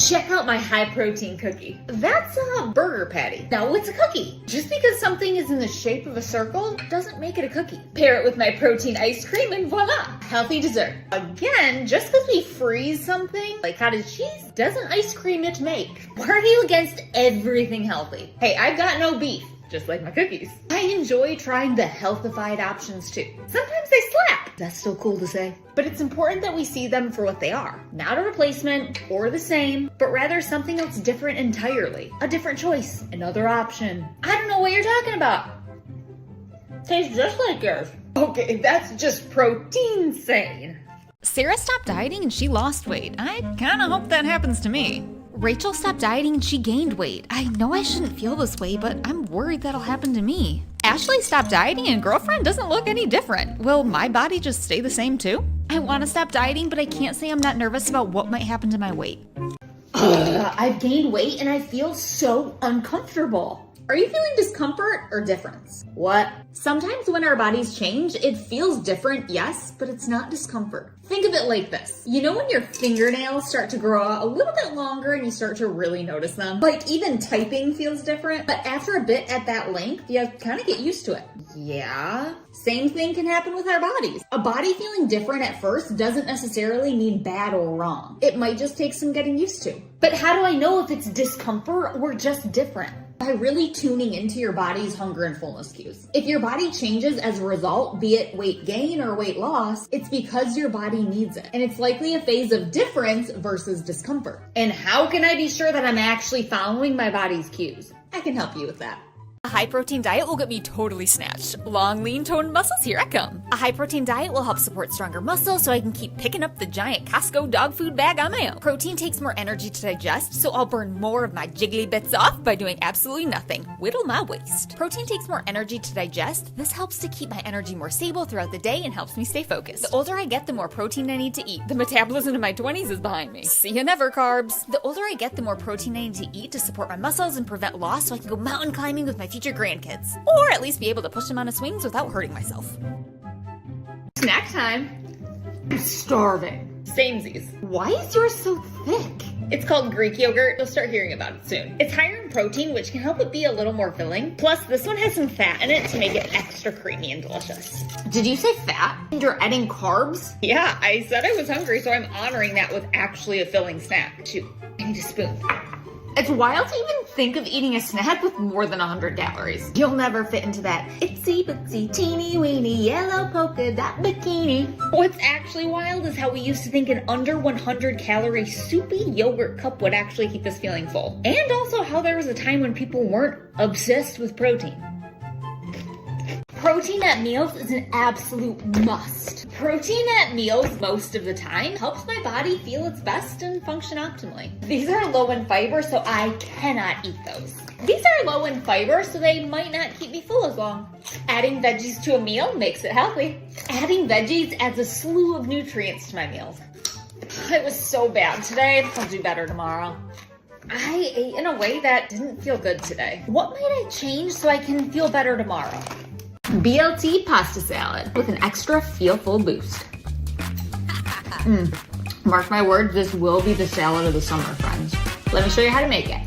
Check out my high protein cookie. That's a burger patty. No, it's a cookie. Just because something is in the shape of a circle doesn't make it a cookie. Pair it with my protein ice cream and voila, healthy dessert. Again, just because we freeze something like cottage cheese doesn't ice cream it make. Why are you against everything healthy? Hey, I've got no beef. Just like my cookies. I enjoy trying the healthified options too. Sometimes they slap. That's still cool to say. But it's important that we see them for what they are. Not a replacement or the same, but rather something else different entirely. A different choice, another option. I don't know what you're talking about. Tastes just like yours. Okay, that's just protein sane. Sarah stopped dieting and she lost weight. I kinda hope that happens to me. Rachel stopped dieting and she gained weight. I know I shouldn't feel this way, but I'm worried that'll happen to me. Ashley stopped dieting and girlfriend doesn't look any different. Will my body just stay the same too? I want to stop dieting, but I can't say I'm not nervous about what might happen to my weight. I've gained weight and I feel so uncomfortable. Are you feeling discomfort or difference? What? Sometimes when our bodies change, it feels different, yes, but it's not discomfort. Think of it like this. You know when your fingernails start to grow out a little bit longer and you start to really notice them? Like even typing feels different, but after a bit at that length, you kind of get used to it. Yeah. Same thing can happen with our bodies. A body feeling different at first doesn't necessarily mean bad or wrong. It might just take some getting used to. But how do I know if it's discomfort or just different? By really tuning into your body's hunger and fullness cues. If your body changes as a result, be it weight gain or weight loss, it's because your body needs it. And it's likely a phase of difference versus discomfort. And how can I be sure that I'm actually following my body's cues? I can help you with that. A high-protein diet will get me totally snatched. Long, lean, toned muscles, here I come. A high-protein diet will help support stronger muscles so I can keep picking up the giant Costco dog food bag on my own. Protein takes more energy to digest, so I'll burn more of my jiggly bits off by doing absolutely nothing. Whittle my waist. Protein takes more energy to digest. This helps to keep my energy more stable throughout the day and helps me stay focused. The older I get, the more protein I need to eat. The metabolism in my 20s is behind me. See you never, carbs. The older I get, the more protein I need to eat to support my muscles and prevent loss so I can go mountain climbing with my future grandkids. Or at least be able to push them on swings without hurting myself. Snack time. I'm starving. Samesies. Why is yours so thick? It's called Greek yogurt. You'll start hearing about it soon. It's higher in protein, which can help it be a little more filling. Plus, this one has some fat in it to make it extra creamy and delicious. Did you say fat? And you're adding carbs? Yeah, I said I was hungry, so I'm honoring that with actually a filling snack. Shoot, I need a spoon. It's wild to even think of eating a snack with more than 100 calories. You'll never fit into that itsy bitsy teeny weeny yellow polka dot bikini. What's actually wild is how we used to think an under 100 calorie soupy yogurt cup would actually keep us feeling full. And also how there was a time when people weren't obsessed with protein. Protein at meals is an absolute must. Protein at meals most of the time helps my body feel its best and function optimally. These are low in fiber, so I cannot eat those. These are low in fiber, so they might not keep me full as long. Adding veggies to a meal makes it healthy. Adding veggies adds a slew of nutrients to my meals. It was so bad today. I'll do better tomorrow. I ate in a way that didn't feel good today. What might I change so I can feel better tomorrow? BLT pasta salad with an extra feel-full boost. Mark my words, this will be the salad of the summer, friends. Let me show you how to make it.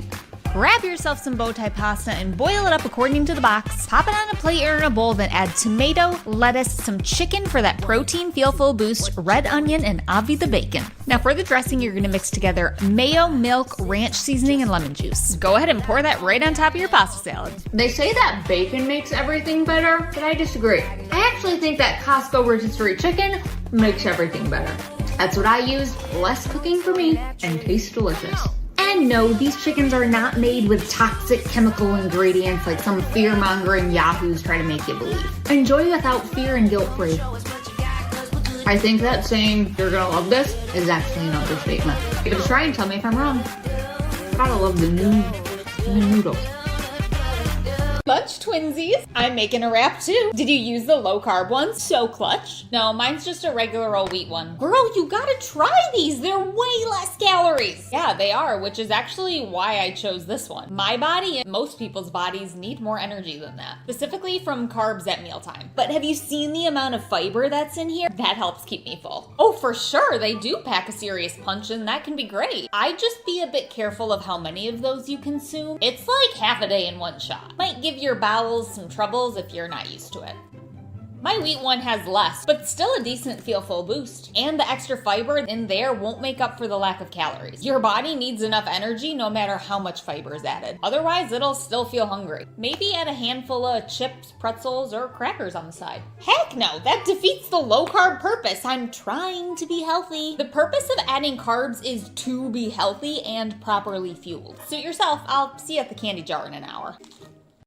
Grab yourself some bow tie pasta and boil it up according to the box. Pop it on a plate or in a bowl, then add tomato, lettuce, some chicken for that protein feel-full boost, red onion, and Avi the bacon. Now for the dressing, you're gonna mix together mayo, milk, ranch seasoning, and lemon juice. Go ahead and pour that right on top of your pasta salad. They say that bacon makes everything better, but I disagree. I actually think that Costco rotisserie chicken makes everything better. That's what I use, less cooking for me, and tastes delicious. And no, these chickens are not made with toxic chemical ingredients like some fear-mongering yahoos try to make you believe. Enjoy without fear and guilt-free. I think that saying, you're gonna love this, is actually an understatement. Give it a try and tell me if I'm wrong. Gotta love the new noodles. Bunch twinsies. I'm making a wrap too. Did you use the low carb ones? So clutch. No, mine's just a regular old wheat one. Girl, you gotta try these. They're way less calories. Yeah, they are, which is actually why I chose this one. My body and most people's bodies need more energy than that, specifically from carbs at mealtime. But have you seen the amount of fiber that's in here? That helps keep me full. Oh, for sure, they do pack a serious punch and that can be great. I'd just be a bit careful of how many of those you consume. It's like half a day in one shot. Might give your bowels some troubles if you're not used to it. My wheat one has less, but still a decent feel full boost. And the extra fiber in there won't make up for the lack of calories. Your body needs enough energy no matter how much fiber is added. Otherwise, it'll still feel hungry. Maybe add a handful of chips, pretzels, or crackers on the side. Heck no, that defeats the low carb purpose. I'm trying to be healthy. The purpose of adding carbs is to be healthy and properly fueled. Suit yourself. I'll see you at the candy jar in an hour.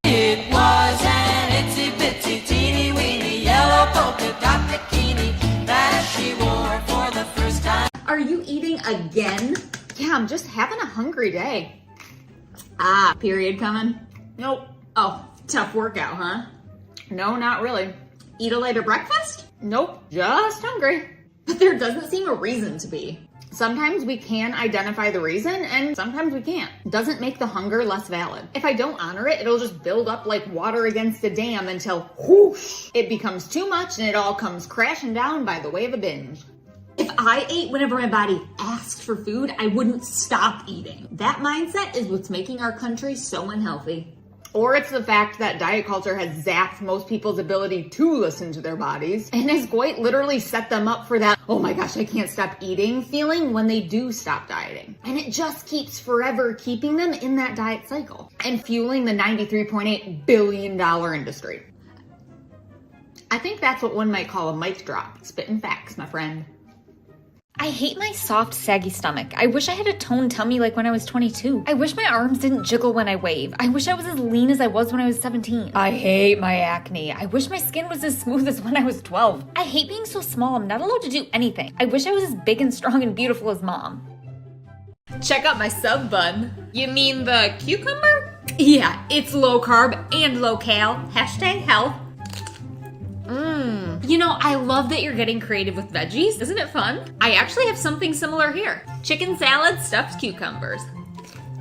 It was an itsy bitsy teeny weeny yellow polka dot bikini that she wore for the first time. Are you eating again? Yeah, I'm just having a hungry day. Period coming? Nope. Oh, tough workout, huh? No, not really. Eat a later breakfast? Nope, just hungry. But there doesn't seem a reason to be. Sometimes we can identify the reason and sometimes we can't. Doesn't make the hunger less valid. If I don't honor it, it'll just build up like water against a dam until whoosh, it becomes too much and it all comes crashing down by the way of a binge. If I ate whenever my body asked for food, I wouldn't stop eating. That mindset is what's making our country so unhealthy. Or it's the fact that diet culture has zapped most people's ability to listen to their bodies and has quite literally set them up for that, oh my gosh, I can't stop eating feeling when they do stop dieting. And it just keeps forever keeping them in that diet cycle and fueling the $93.8 billion industry. I think that's what one might call a mic drop. Spitting facts, my friend. I hate my soft, saggy stomach. I wish I had a toned tummy like when I was 22. I wish my arms didn't jiggle when I wave. I wish I was as lean as I was when I was 17. I hate my acne. I wish my skin was as smooth as when I was 12. I hate being so small. I'm not allowed to do anything. I wish I was as big and strong and beautiful as mom. Check out my sub bun. You mean the cucumber? Yeah, it's low carb and low cal. #health. You know, I love that you're getting creative with veggies. Isn't it fun? I actually have something similar here. Chicken salad, stuffed cucumbers.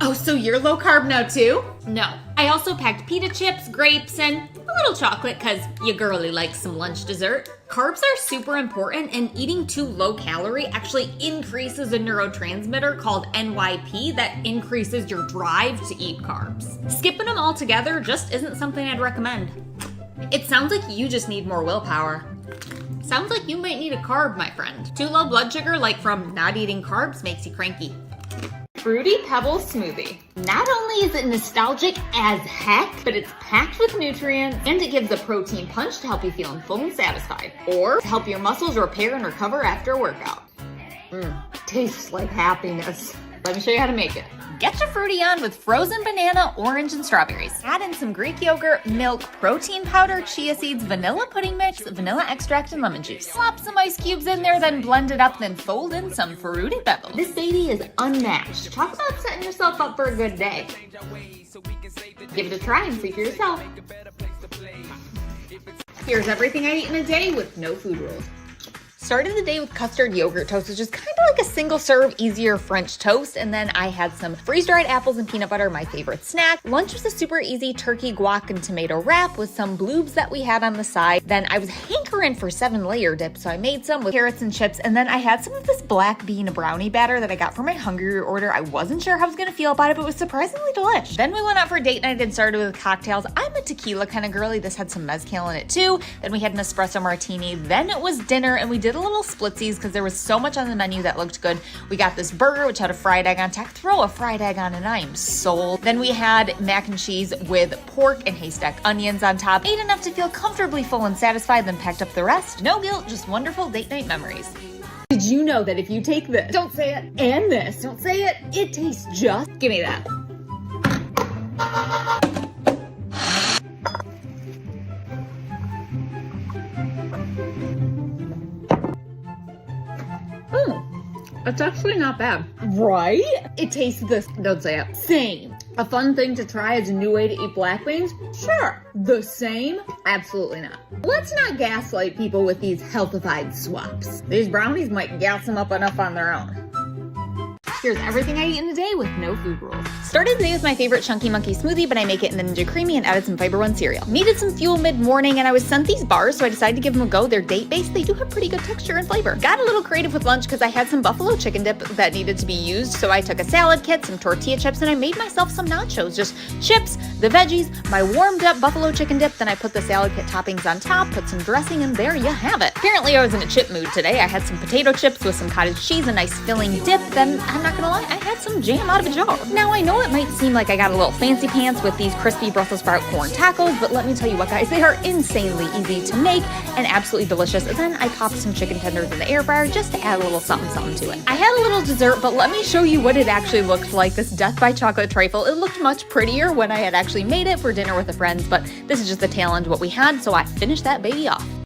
Oh, so you're low carb now too? No. I also packed pita chips, grapes, and a little chocolate because your girly likes some lunch dessert. Carbs are super important and eating too low calorie actually increases a neurotransmitter called NYP that increases your drive to eat carbs. Skipping them altogether just isn't something I'd recommend. It sounds like you just need more willpower. Sounds like you might need a carb, my friend. Too low blood sugar, like from not eating carbs, makes you cranky. Fruity Pebbles smoothie. Not only is it nostalgic as heck, but it's packed with nutrients and it gives a protein punch to help you feel full and satisfied, or to help your muscles repair and recover after a workout. Tastes like happiness. Let me show you how to make it. Get your fruity on with frozen banana, orange, and strawberries. Add in some Greek yogurt, milk, protein powder, chia seeds, vanilla pudding mix, vanilla extract, and lemon juice. Slop some ice cubes in there, then blend it up, then fold in some Fruity Pebbles. This baby is unmatched. Talk about setting yourself up for a good day. Give it a try and see for yourself. Here's everything I eat in a day with no food rules. Started the day with custard yogurt toast, which is kind of like a single serve, easier French toast. And then I had some freeze-dried apples and peanut butter, my favorite snack. Lunch was a super easy turkey, guac, and tomato wrap with some bloobs that we had on the side. Then I was hankering for 7-layer dip, so I made some with carrots and chips. And then I had some of this black bean brownie batter that I got for my Hungry order. I wasn't sure how I was gonna feel about it, but it was surprisingly delish. Then we went out for date night and started with cocktails. I'm a tequila kind of girly. This had some mezcal in it too. Then we had an espresso martini. Then it was dinner, and we did a little splitsies because there was so much on the menu that looked good. We got this burger which had a fried egg on top. Throw a fried egg on and I am sold. Then we had mac and cheese with pork and haystack onions on top. Ate enough to feel comfortably full and satisfied, then packed up the rest. No guilt, just wonderful date night memories. Did you know that if you take this, don't say it, and this, don't say it, it tastes just, give me that. It's actually not bad. Right? It tastes don't say it. Same. A fun thing to try as a new way to eat black beans? Sure. The same? Absolutely not. Let's not gaslight people with these healthified swaps. These brownies might gas them up enough on their own. Here's everything I eat in a day with no food rules. Started the day with my favorite Chunky Monkey smoothie, but I make it in the Ninja Creamy and added some Fiber One cereal. Needed some fuel mid-morning, and I was sent these bars, so I decided to give them a go. They're date-based. They do have pretty good texture and flavor. Got a little creative with lunch because I had some buffalo chicken dip that needed to be used, so I took a salad kit, some tortilla chips, and I made myself some nachos. Just chips, the veggies, my warmed up buffalo chicken dip, then I put the salad kit toppings on top, put some dressing, and there you have it. Apparently I was in a chip mood today. I had some potato chips with some cottage cheese, a nice filling dip, then I'm not gonna lie, I had some jam out of a jar. Now I know it might seem like I got a little fancy pants with these crispy Brussels sprout corn tacos, but let me tell you what guys, they are insanely easy to make and absolutely delicious. And then I popped some chicken tenders in the air fryer just to add a little something to it. I had a little dessert, but let me show you what it actually looked like, this Death by Chocolate trifle. It looked much prettier when I had actually made it for dinner with the friends, but this is just the tail end of what we had, so I finished that baby off.